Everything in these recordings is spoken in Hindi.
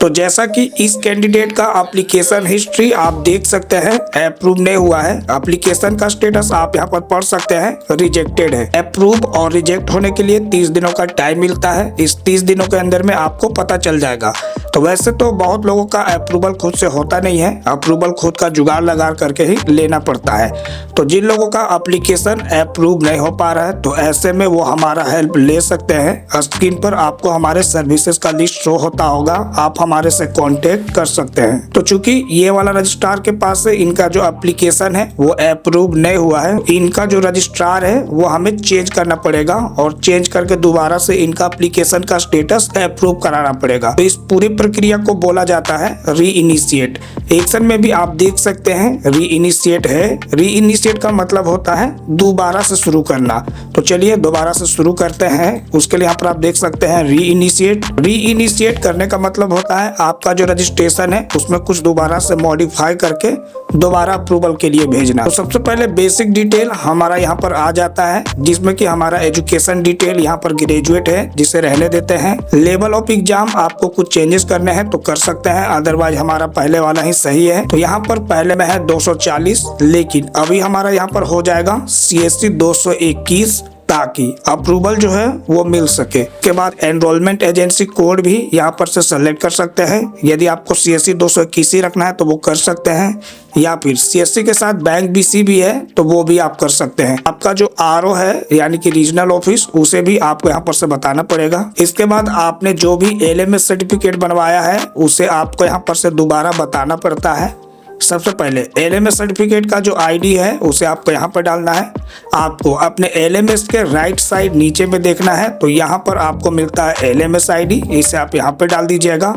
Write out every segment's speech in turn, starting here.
तो जैसा कि इस कैंडिडेट का एप्लीकेशन हिस्ट्री आप देख सकते हैं, अप्रूव नहीं हुआ है। एप्लीकेशन का स्टेटस आप यहाँ पर पढ़ सकते हैं, रिजेक्टेड है। अप्रूव और रिजेक्ट होने के लिए 30 दिनों का टाइम मिलता है। इस 30 दिनों के अंदर में आपको पता चल जाएगा। तो वैसे तो बहुत लोगों का अप्रूवल खुद से होता नहीं है, अप्रूवल खुद का जुगाड़ लगा करके ही लेना पड़ता है। तो जिन लोगों का एप्लीकेशन अप्रूव नहीं हो पा रहा है, तो ऐसे में वो हमारा हेल्प ले सकते हैं। स्क्रीन पर आपको हमारे सर्विसेज का लिस्ट शो होता होगा, आप हमारे से कांटेक्ट कर सकते हैं। तो चूंकि ये वाला रजिस्ट्रार के पास से इनका जो एप्लीकेशन है वो अप्रूव नहीं हुआ है, इनका जो रजिस्ट्रार है वो हमें चेंज करना पड़ेगा और चेंज करके दोबारा से इनका एप्लीकेशन का स्टेटस अप्रूव कराना पड़ेगा। तो इस पूरी प्रक्रिया को बोला जाता है री इनिशिएट। एक्शन में भी आप देख सकते हैं री इनिशिएट है। री इनिशिएट का मतलब होता है दोबारा से शुरू करना। तो चलिए दोबारा से शुरू करते हैं। उसके लिए यहाँ पर आप देख सकते हैं री इनिशिएट। री इनिशिएट करने का मतलब होता है आपका जो रजिस्ट्रेशन है उसमें कुछ दोबारा से मॉडिफाई करके दोबारा अप्रूवल के लिए भेजना। तो सबसे पहले बेसिक डिटेल हमारा यहाँ पर आ जाता है, जिसमें कि हमारा एजुकेशन डिटेल यहाँ पर ग्रेजुएट है, जिसे रहने देते हैं। लेवल ऑफ एग्जाम आपको कुछ चेंजेस करने हैं तो कर सकते हैं, अदरवाइज हमारा पहले वाला ही सही है। तो यहाँ पर पहले में है 240, लेकिन अभी हमारा यहाँ पर हो जाएगा CSC 221 ताकि अप्रूवल जो है वो मिल सके। के बाद एनरोलमेंट एजेंसी कोड भी यहाँ पर से सेलेक्ट कर सकते हैं। यदि आपको CSC 221 ही रखना है तो वो कर सकते हैं, या फिर CSC के साथ बैंक BC भी है तो वो भी आप कर सकते हैं। आपका जो RO है यानी कि रीजनल ऑफिस, उसे भी आपको यहाँ पर से बताना पड़ेगा। इसके बाद आपने जो भी LMS सर्टिफिकेट बनवाया है उसे आपको यहाँ पर से दोबारा बताना पड़ता है। सबसे पहले LMS सर्टिफिकेट का जो ID है उसे आपको यहाँ पर डालना है। आपको अपने LMS के राइट साइड नीचे में देखना है, तो यहाँ पर आपको मिलता है LMS ID, इसे आप यहाँ पर डाल दीजिएगा।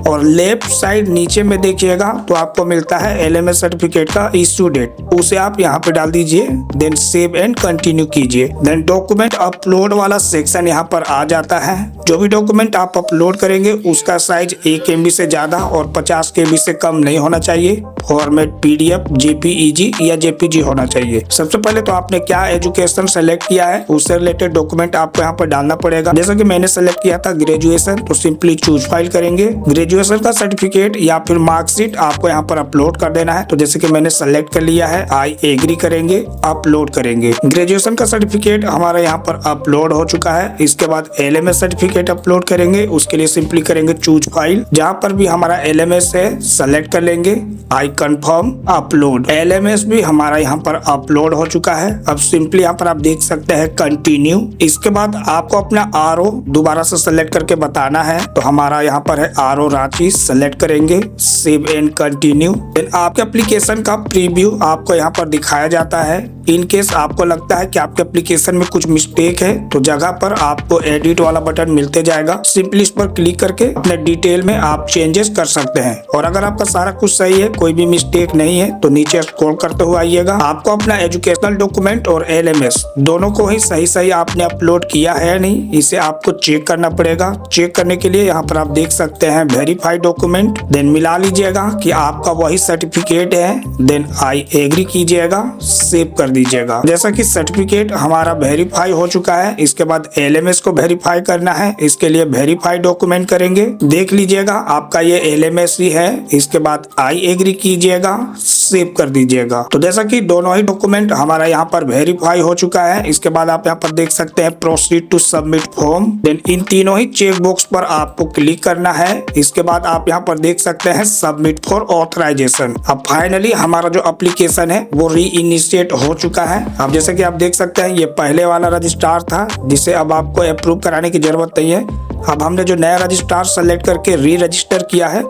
और लेफ्ट साइड नीचे में देखिएगा तो आपको मिलता है LMS सर्टिफिकेट का इश्यू डेट, उसे आप यहाँ पे डाल दीजिए। देन सेव एंड कंटिन्यू कीजिए। देन डॉक्यूमेंट अपलोड वाला सेक्शन यहाँ पर आ जाता है। जो भी डॉक्यूमेंट आप अपलोड करेंगे उसका साइज 1 MB से ज्यादा और 50 KB से कम नहीं होना चाहिए। फॉर्मेट PDF, JPEG या JPG होना चाहिए। सबसे पहले तो आपने क्या एजुकेशन सेलेक्ट किया है उससे रिलेटेड डॉक्यूमेंट आपको यहाँ पर डालना पड़ेगा। जैसा कि मैंने सेलेक्ट किया था ग्रेजुएशन, तो सिंपली चूज फाइल करेंगे। ग्रेजुएशन का सर्टिफिकेट या फिर मार्कशीट आपको यहाँ पर अपलोड कर देना है। तो जैसे कि मैंने सेलेक्ट कर लिया है, आई एग्री करेंगे, अपलोड करेंगे। ग्रेजुएशन का सर्टिफिकेट हमारा यहाँ पर अपलोड हो चुका है। इसके बाद LMS सर्टिफिकेट अपलोड करेंगे। उसके लिए सिंपली करेंगे चूज फाइल, जहाँ पर भी हमारा LMS है सेलेक्ट कर लेंगे, आई कंफर्म, अपलोड। LMS भी हमारा यहाँ पर अपलोड हो चुका है। अब सिंपली यहाँ पर आप देख सकते हैं कंटिन्यू। इसके बाद आपको अपना RO दोबारा से सेलेक्ट करके बताना है। तो हमारा यहाँ पर है RO रांची, सेलेक्ट करेंगे, सेव एंड कंटिन्यू। देन आपके एप्लीकेशन का प्रीव्यू आपको यहाँ पर दिखाया जाता है। इन केस आपको लगता है कि आपके एप्लीकेशन में कुछ मिस्टेक है तो जगह पर आपको एडिट वाला बटन मिलते जाएगा। सिंपली इस पर क्लिक करके अपने डिटेल में आप चेंजेस कर सकते हैं। और अगर आपका सारा कुछ सही है, कोई भी मिस्टेक नहीं है, तो नीचे स्क्रॉल करते हुए आइएगा। आपको अपना एजुकेशनल डॉक्यूमेंट और LMS दोनों को ही सही आपने अपलोड किया है नहीं, इसे आपको चेक करना पड़ेगा। चेक करने के लिए यहाँ पर आप देख सकते हैं वेरीफाइड डॉक्यूमेंट, देन मिला लीजिएगा कि आपका वही सर्टिफिकेट है। देन आई एग्री कीजिएगा, सेव कर दीजिएगा। जैसा कि सर्टिफिकेट हमारा वेरीफाई हो चुका है, इसके बाद LMS को वेरीफाई करना है। इसके लिए वेरीफाइड डॉक्यूमेंट करेंगे, देख लीजिएगा आपका ये LMS ही है। इसके बाद आई एग्री कीजिएगा, सेव कर दीजिएगा। तो जैसा कि दोनों ही डॉक्यूमेंट हमारा यहाँ पर वेरीफाई हो चुका है। इसके बाद आप यहाँ पर देख सकते हैं proceed to submit form. Then इन तीनों ही चेक बॉक्स पर आपको क्लिक करना है। इसके बाद आप यहाँ पर देख सकते हैं सबमिट फॉर ऑथराइजेशन। अब फाइनली हमारा जो एप्लीकेशन है वो री इनिशिएट हो चुका है। अब जैसे कि आप देख सकते हैं ये पहले वाला रजिस्ट्रार था जिसे अब आपको अप्रूव कराने की जरूरत नहीं है। अब हमने जो नया रजिस्ट्रार सेलेक्ट करके री रजिस्टर किया है,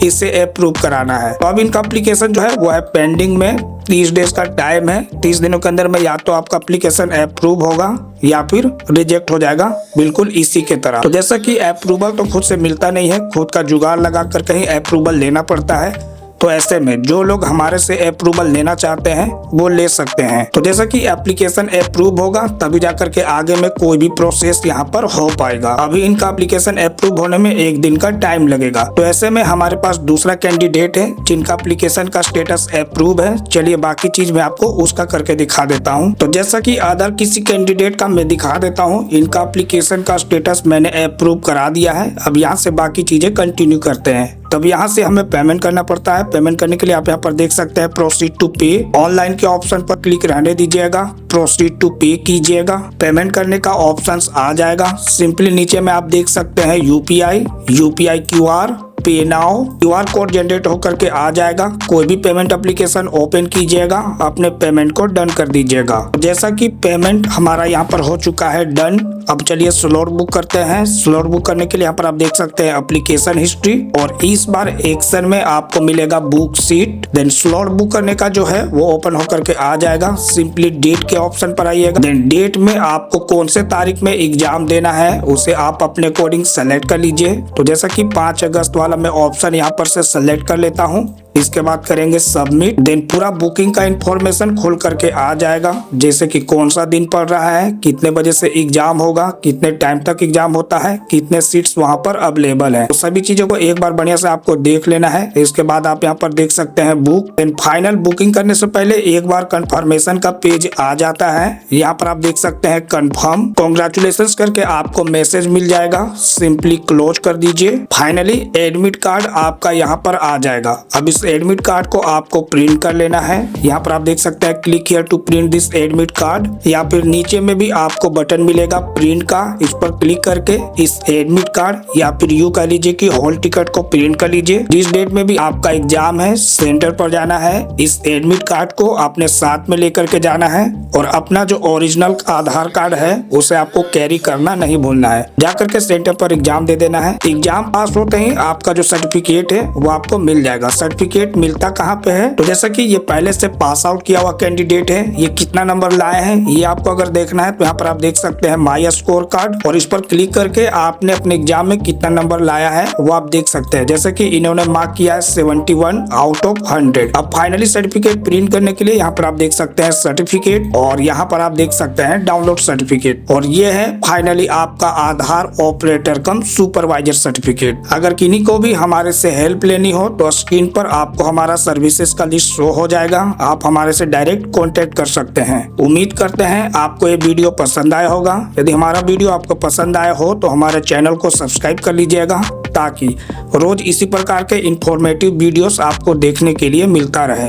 इसे अप्रूव कराना है। तो अब इनका एप्लीकेशन जो है वो है पेंडिंग में। 30 डेज का टाइम है। 30 दिनों के अंदर में या तो आपका एप्लीकेशन अप्रूव होगा या फिर रिजेक्ट हो जाएगा, बिल्कुल इसी के तरह। तो जैसा कि अप्रूवल तो खुद से मिलता नहीं है, खुद का जुगाड़ लगा कर कहीं अप्रूवल लेना पड़ता है। तो ऐसे में जो लोग हमारे से अप्रूवल लेना चाहते हैं वो ले सकते हैं। तो जैसा कि एप्लीकेशन अप्रूव होगा तभी जाकर के आगे में कोई भी प्रोसेस यहाँ पर हो पाएगा। अभी इनका एप्लीकेशन अप्रूव होने में 1 दिन का टाइम लगेगा। तो ऐसे में हमारे पास दूसरा कैंडिडेट है जिनका एप्लीकेशन का स्टेटस अप्रूव है। चलिए बाकी चीज मैं आपको उसका करके दिखा देता हूँ। तो जैसा कि अदर किसी कैंडिडेट का मैं दिखा देता हूँ, इनका एप्लीकेशन का स्टेटस मैंने अप्रूव करा दिया है। अब यहाँ से बाकी चीजें कंटिन्यू करते हैं। तब यहाँ से हमें पेमेंट करना पड़ता है। पेमेंट करने के लिए आप यहाँ पर देख सकते हैं प्रोसीड टू पे, ऑनलाइन के ऑप्शन पर क्लिक रहने दीजिएगा, प्रोसीड टू पे कीजिएगा। पेमेंट करने का ऑप्शंस आ जाएगा। सिंपली नीचे में आप देख सकते हैं यूपीआई QR, पे नाउ QR कोड जनरेट होकर के आ जाएगा। कोई भी पेमेंट एप्लीकेशन ओपन कीजिएगा, अपने पेमेंट को डन कर दीजिएगा। जैसा कि पेमेंट हमारा यहाँ पर हो चुका है डन। अब चलिए स्लॉट बुक करते हैं। स्लॉट बुक करने के लिए यहाँ पर आप देख सकते हैं एप्लीकेशन हिस्ट्री, और इस बार एक्शन में आपको मिलेगा book seat. Then slot book करने का जो है वो ओपन होकर के आ जाएगा। सिंपली डेट के ऑप्शन पर आइएगा। देन डेट में आपको कौन से तारीख में एग्जाम देना है उसे आप अपने अकॉर्डिंग सेलेक्ट कर लीजिए। तो जैसा कि 5 अगस्त वाला मैं ऑप्शन यहाँ पर से सेलेक्ट कर लेता हूँ। इसके बाद करेंगे सबमिट। देन पूरा बुकिंग का इंफॉर्मेशन खुल करके आ जाएगा, जैसे कि कौन सा दिन पड़ रहा है, कितने बजे से एग्जाम होगा, कितने टाइम तक एग्जाम होता है, कितने सीट्स वहां पर अवेलेबल है। तो सभी चीजों को एक बार बढ़िया से आपको देख लेना है। इसके बाद आप यहाँ पर देख सकते हैं बुक। देन फाइनल बुकिंग करने से पहले एक बार कंफर्मेशन का पेज आ जाता है। यहाँ पर आप देख सकते हैं कंफर्म कांग्रेचुलेशंस करके आपको मैसेज मिल जाएगा। सिंपली क्लोज कर दीजिए। फाइनली एडमिट कार्ड आपका यहाँ पर आ जाएगा। अब इस एडमिट कार्ड को आपको प्रिंट कर लेना है। यहाँ पर आप देख सकते हैं click here to print this admit card, या फिर नीचे में भी आपको बटन मिलेगा प्रिंट का। इस पर क्लिक करके इस एडमिट कार्ड या फिर यूं कह लीजिए कि हॉल टिकट को प्रिंट कर लीजिए। जिस डेट में भी आपका एग्जाम है सेंटर पर जाना है, इस एडमिट कार्ड को अपने साथ में लेकर के जाना है, और अपना जो ओरिजिनल आधार कार्ड है उसे आपको कैरी करना नहीं भूलना है। जाकर के सेंटर पर एग्जाम दे देना है। एग्जाम पास होते ही आपका जो सर्टिफिकेट है वो आपको मिल जाएगा। सर्टिफिकेट मिलता कहाँ पे है, तो जैसा कि ये पहले से पास आउट किया हुआ कैंडिडेट है, ये कितना नंबर लाए हैं ये आपको अगर देखना है तो यहाँ पर आप देख सकते हैं माई स्कोर कार्ड, और इस पर क्लिक करके आपने अपने एग्जाम में कितना नंबर लाया है वो आप देख सकते हैं। जैसे कि इन्होंने मार्क किया है 71 आउट ऑफ 100। अब फाइनली सर्टिफिकेट प्रिंट करने के लिए यहाँ पर आप देख सकते हैं सर्टिफिकेट, और यहाँ पर आप देख सकते हैं डाउनलोड सर्टिफिकेट, और ये है फाइनली आपका आधार ऑपरेटर कम सुपरवाइजर सर्टिफिकेट। अगर किन्हीं को भी हमारे से हेल्प लेनी हो तो स्क्रीन पर आपको हमारा सर्विसेज का लिस्ट शो हो जाएगा। आप हमारे से डायरेक्ट कांटेक्ट कर सकते हैं। उम्मीद करते हैं आपको ये वीडियो पसंद आया होगा। यदि हमारा वीडियो आपको पसंद आया हो तो हमारे चैनल को सब्सक्राइब कर लीजिएगा, ताकि रोज इसी प्रकार के इंफॉर्मेटिव वीडियोस आपको देखने के लिए मिलता रहे।